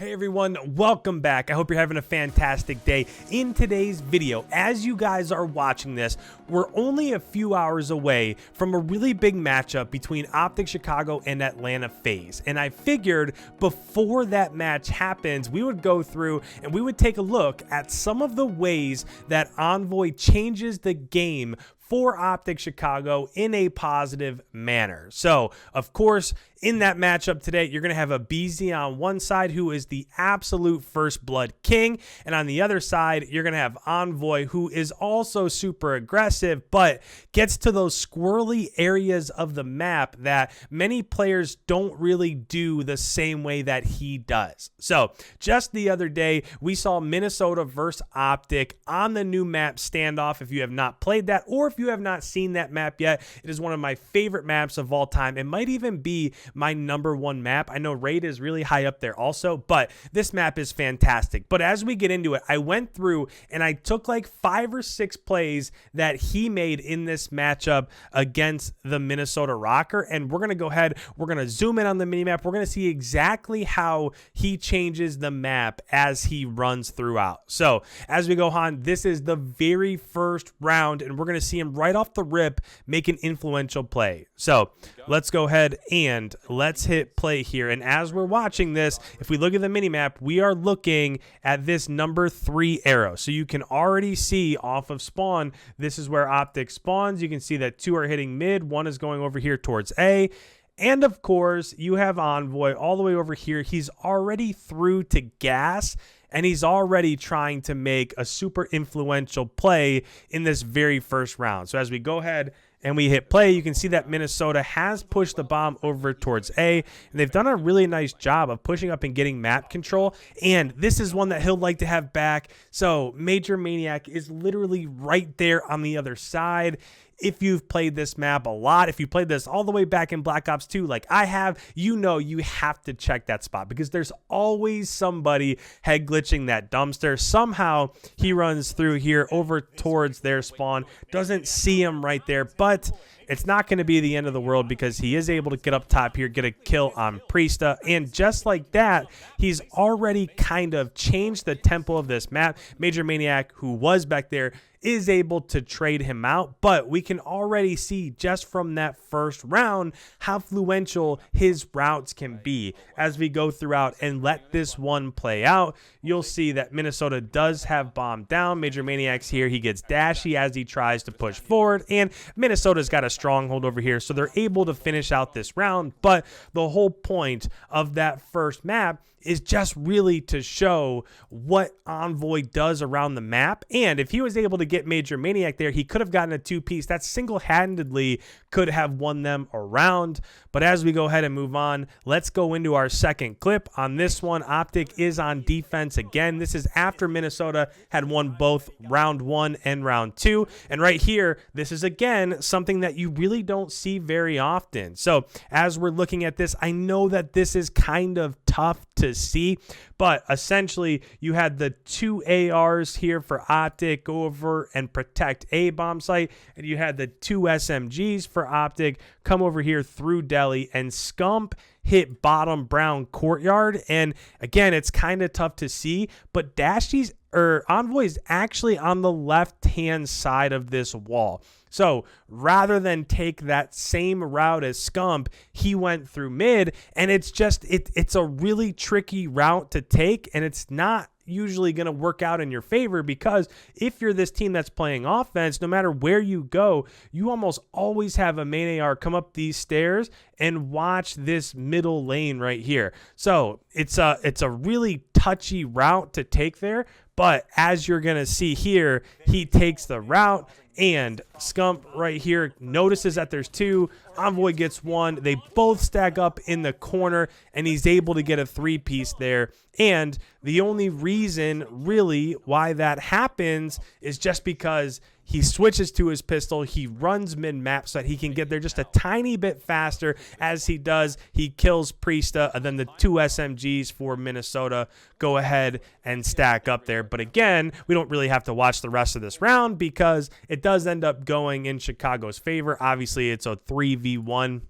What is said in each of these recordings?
Hey everyone, welcome back. I hope you're having a fantastic day. In today's video, as you guys are watching this, we're only a few hours away from a really big matchup between OpTic CHICAGO and Atlanta FaZe. And I figured before that match happens, we would go through and we would take a look at some of the ways that ENVOY changes the game for OpTic CHICAGO in a positive manner. So, of course, in that matchup today, you're going to have a BZ on one side who is the absolute first blood king, and on the other side, you're going to have ENVOY who is also super aggressive, but gets to those squirrely areas of the map that many players don't really do the same way that he does. So, just the other day, we saw Minnesota versus OpTic on the new map Standoff. If you have not played that, or if you have not seen that map yet, it is one of my favorite maps of all time. It might even be my #1 map. I know Raid is really high up there also, but this map is fantastic. But as we get into it, I went through and I took like 5 or 6 plays that he made in this matchup against the Minnesota Rocker, and we're going to go ahead, we're going to zoom in on the minimap. We're going to see exactly how he changes the map as he runs throughout. So as we go on, this is the very first round, and we're going to see him right off the rip make an influential play. So let's go ahead and let's hit play here. And as we're watching this, if we look at the minimap, we are looking at this #3 arrow. So you can already see off of spawn, this is where OpTic spawns. You can see that 2 are hitting mid, 1 is going over here towards A. And of course, you have ENVOY all the way over here. He's already through to gas, and he's already trying to make a super influential play in this very first round. So as we go ahead and we hit play, you can see that Minnesota has pushed the bomb over towards A, and they've done a really nice job of pushing up and getting map control, and this is one that he'll like to have back. So Major Maniac is literally right there on the other side. If you've played this map a lot, if you played this all the way back in Black Ops 2 like I have, you know you have to check that spot because there's always somebody head glitching that dumpster. Somehow he runs through here over towards their spawn, doesn't see him right there, but it's not going to be the end of the world because he is able to get up top here, get a kill on Priesta, and just like that, he's already kind of changed the tempo of this map. Major Maniac, who was back there, is able to trade him out, but we can already see just from that first round how influential his routes can be. As we go throughout and let this one play out, you'll see that Minnesota does have bomb down. Major Maniac's here. He gets dashy as he tries to push forward, and Minnesota's got a stronghold over here, so they're able to finish out this round. But the whole point of that first map is just really to show what ENVOY does around the map. And if he was able to get Major Maniac there, he could have gotten a 2-piece. That single-handedly could have won them a round. But as we go ahead and move on, let's go into our second clip. On this one, OpTic is on defense again. This is after Minnesota had won both round 1 and round 2. And right here, this is again something that you really don't see very often. So as we're looking at this, I know that this is kind of tough to see, but essentially you had the 2 ARs here for OpTic go over and protect A bomb site, and you had the 2 SMGs for OpTic come over here through Deli, and Scump hit bottom brown courtyard. And again, it's kind of tough to see, but Dashy's or ENVOY is actually on the left hand side of this wall. So rather than take that same route as Scump, he went through mid, and it's just it's a really tricky route to take, and it's not usually going to work out in your favor because if you're this team that's playing offense, no matter where you go, you almost always have a main AR come up these stairs and watch this middle lane right here. So it's a really touchy route to take there, but as you're going to see here, he takes the route, and Scump right here notices that there's 2. ENVOY gets 1. They both stack up in the corner, and he's able to get a 3-piece there. And the only reason really why that happens is just because he switches to his pistol. He runs mid-map so that he can get there just a tiny bit faster. As he does, he kills Priesta, and then the 2 SMGs for Minnesota go ahead and stack up there. But again, we don't really have to watch the rest of this round because it does end up going in Chicago's favor. Obviously, it's a 3v1.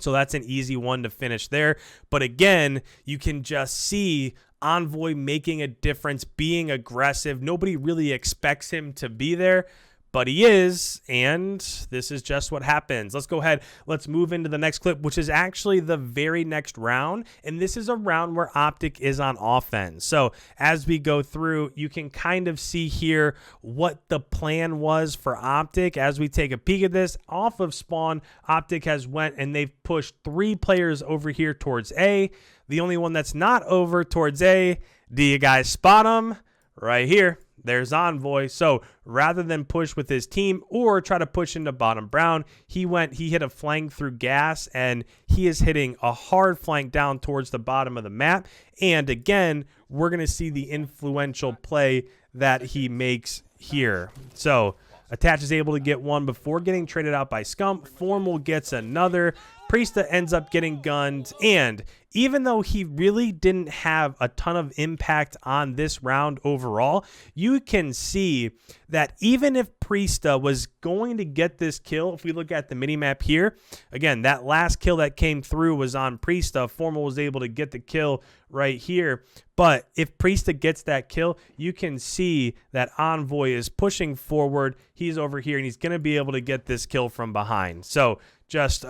So that's an easy one to finish there. But again, you can just see ENVOY making a difference, being aggressive. Nobody really expects him to be there, but he is, and this is just what happens. Let's go ahead. Let's move into the next clip, which is actually the very next round, and this is a round where OpTic is on offense. So as we go through, you can kind of see here what the plan was for OpTic. As we take a peek at this, off of spawn, OpTic has went and they've pushed 3 players over here towards A. The only one that's not over towards A, do you guys spot him? Right here. There's ENVOY. So rather than push with his team or try to push into bottom brown, he hit a flank through gas, and he is hitting a hard flank down towards the bottom of the map. And again, we're going to see the influential play that he makes here. So Attach is able to get one before getting traded out by Scump. Formal gets another. Priesta ends up getting gunned, and even though he really didn't have a ton of impact on this round overall, you can see that even if Priesta was going to get this kill, if we look at the minimap here, again, that last kill that came through was on Priesta. Formal was able to get the kill right here, but if Priesta gets that kill, you can see that ENVOY is pushing forward. He's over here, and he's going to be able to get this kill from behind. So just,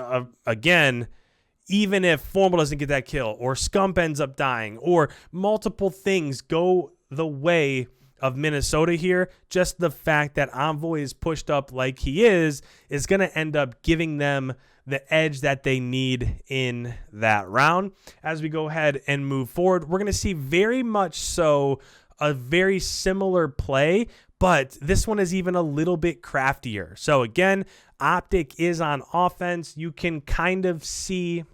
again, even if Formal doesn't get that kill, or Scump ends up dying, or multiple things go the way of Minnesota here, just the fact that ENVOY is pushed up like he is going to end up giving them the edge that they need in that round. As we go ahead and move forward, we're going to see very much so a very similar play, but this one is even a little bit craftier. So again, OpTic is on offense. You can kind of see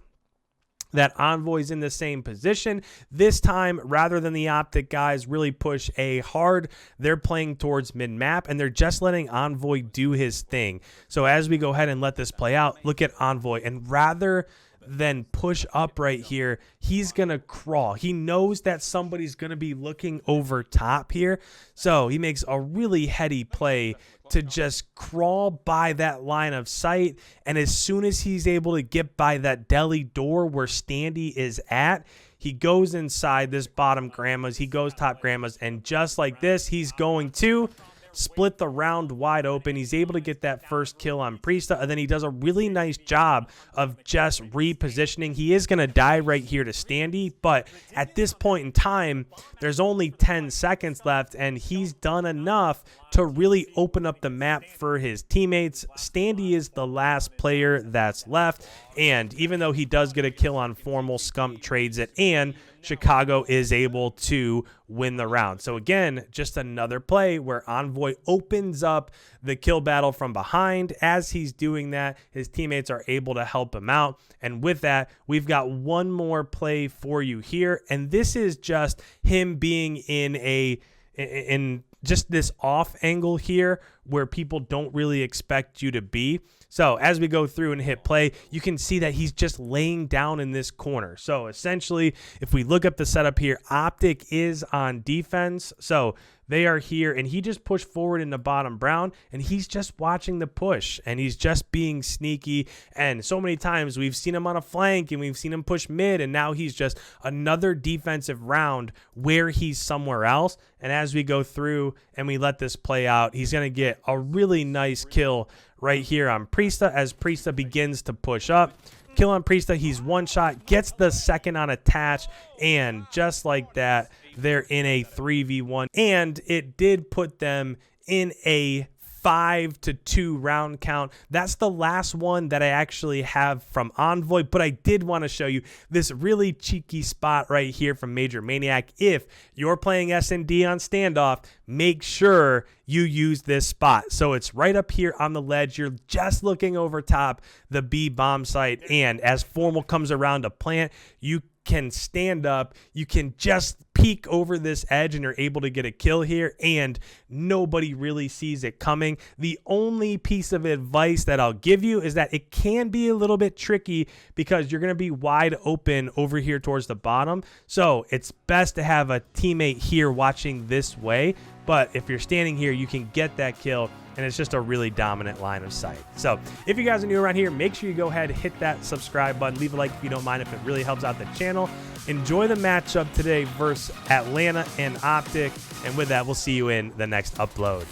that ENVOY's in the same position. This time, rather than the OpTic guys really push A hard, they're playing towards mid-map, and they're just letting ENVOY do his thing. So as we go ahead and let this play out, look at ENVOY, and rather than push up right here, he's going to crawl. He knows that somebody's going to be looking over top here, so he makes a really heady play to just crawl by that line of sight, and as soon as he's able to get by that deli door where Standy is at, he goes inside this bottom grandma's, he goes top grandma's, and just like this, he's going to split the round wide open. He's able to get that first kill on Priesta, and then he does a really nice job of just repositioning. He is going to die right here to Standy, but at this point in time, there's only 10 seconds left, and he's done enough to really open up the map for his teammates. Standy is the last player that's left, and even though he does get a kill on Formal, Scump trades it, and Chicago is able to win the round. So again, just another play where ENVOY opens up the kill battle from behind. As he's doing that, his teammates are able to help him out. And with that, we've got one more play for you here. And this is just him being in just this off angle here where people don't really expect you to be. So as we go through and hit play, you can see that he's just laying down in this corner. So essentially, if we look up the setup here, OpTic is on defense. So they are here, and he just pushed forward in the bottom brown, and he's just watching the push, and he's just being sneaky. And so many times we've seen him on a flank, and we've seen him push mid, and now he's just another defensive round where he's somewhere else. And as we go through and we let this play out, he's going to get a really nice kill right here on Priesta as Priesta begins to push up. Kill on Priesta, he's one shot, gets the second on Attach, and just like that, they're in a 3v1, and it did put them in a 5-2 round count. That's the last one that I actually have from ENVOY, but I did want to show you this really cheeky spot right here from Major Maniac. If you're playing S&D on standoff, make sure you use this spot. So it's right up here on the ledge. You're just looking over top the B bomb site, and as Formal comes around to plant, you can stand up, you can just peek over this edge, and you're able to get a kill here, and nobody really sees it coming. The only piece of advice that I'll give you is that it can be a little bit tricky because you're going to be wide open over here towards the bottom. So it's best to have a teammate here watching this way, but if you're standing here, you can get that kill and it's just a really dominant line of sight. So if you guys are new around here, make sure you go ahead, hit that subscribe button, leave a like if you don't mind, if it really helps out the channel. Enjoy the matchup today versus Atlanta and OpTic, and with that, we'll see you in the next upload.